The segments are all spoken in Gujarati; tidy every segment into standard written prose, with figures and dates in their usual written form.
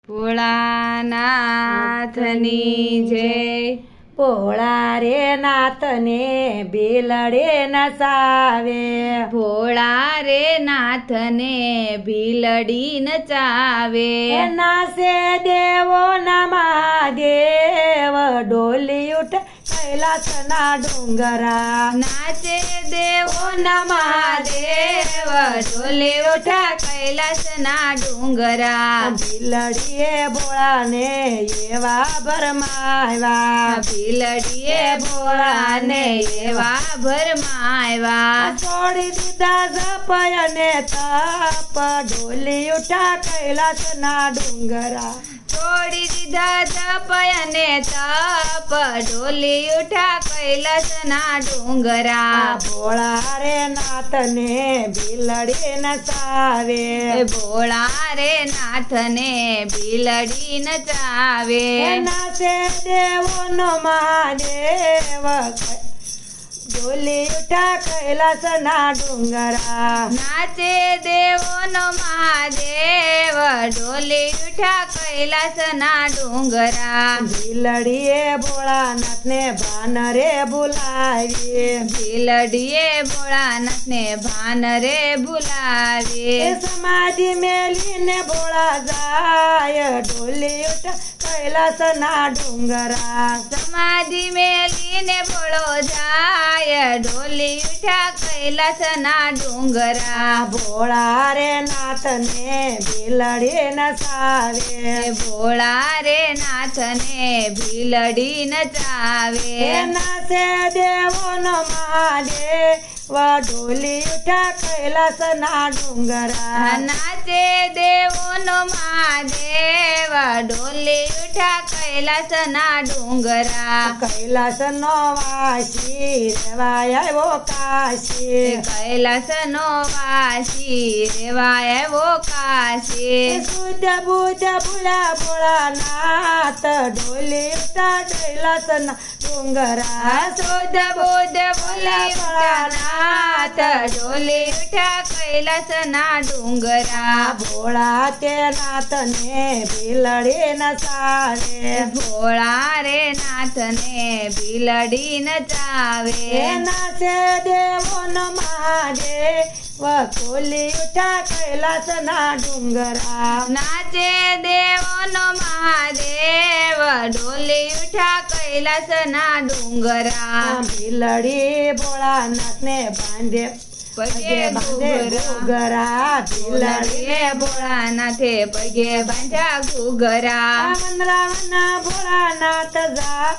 ભોળાનાથની જય। ભોળા રે નાથને ભીલડે નચાવે, ભોળા રે નાથને ભીલડી નચાવે। નાસે દેવો નમા દેવ, ડોલી ઉઠ કૈલાસના ડુંગરા। નાચે દેવો નમા દેવ, ડોલી ઉઠા કૈલાસના ડુંગરા। ભીલડીએ ભોળાને એવા ભરમાવ્યા, ભીલડીએ ભોળાને એવા ભરમાવ્યા। છોડી દીધા જપ અને તપ, ડોલી ઉઠા કૈલાસના ડુંગરા। છોડી દીધા જપ અને તપ, ડોલી ઉઠા કૈલાસના ડુંગરા। ભોળા રે નાથને ભીલડી નચાવે, ભોળા રે નાથને ભીલડી નચાવે। નાચે દેવોનો મહાદેવ, ડોલી ઉઠા કૈલાસના ડુંગરા। નાચે દેવોનો મહાદેવ, ડોલી ઉઠા કૈલાસના ડુંગરા। ભીલડીએ ભોળાનાથને ભાનરે બોલાવી, ભીલડીએ ભોળાનાથને ભાનરે બોલાવી। સમાધિ મેલીને ભોળા જાય, ડોલી ઉઠા કૈલાસના ડુંગરા। સમાધિ મેલીને ભોળો જાય, ડોલી ઉઠા કૈલાસના ડુંગરા। ભોળા રે નાથને ભીલડી નચાવે, ભોળા રે નાથને ભીલડી નચાવે। નાચે દેવોનો મહાદેવ, ડોલી ઉઠા કૈલાસના ડુંગરા। નાચે દેવોનો મહાદેવ, ડોલી ઉઠા કૈલાસના ડુંગરા। કૈલાસનો વાસી રેવાય આવ્યો કાશી, કૈલાસનો વાસી રેવાય આવ્યો કાશી। શુદ્ધ બુદ્ધ ભૂલા ભોળાનાથ, ડોલી ઉઠા કૈલાસના ડુંગરા। શુદ્ધ બુદ્ધ ભોલા ભોળાનાથ, ડોલી ઉઠા કૈલાસના ડુંગરા। ભોળા તે નાથને ભીલડી નચાવે, ભોળા રે નાથને ભીલડી નચાવે। નાચે દેવોનો મહાદેવ, ડોલી ઉઠા કૈલાસના ડુંગરા। નાચે દેવોનો મહાદેવ, ડોલી ઉઠા કૈલાસના ડુંગરા। ભીલડી ભોળાનાથને બાંધે પગે ઘૂઘરા, ભીલડીને ભોળાનાથે પગે બાંધ્યા ઘૂઘરા। વનરાવના ભોળાનાથ જા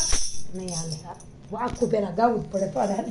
નહીં હાલે, આખું પેલા ગાવું જ પડે પડાર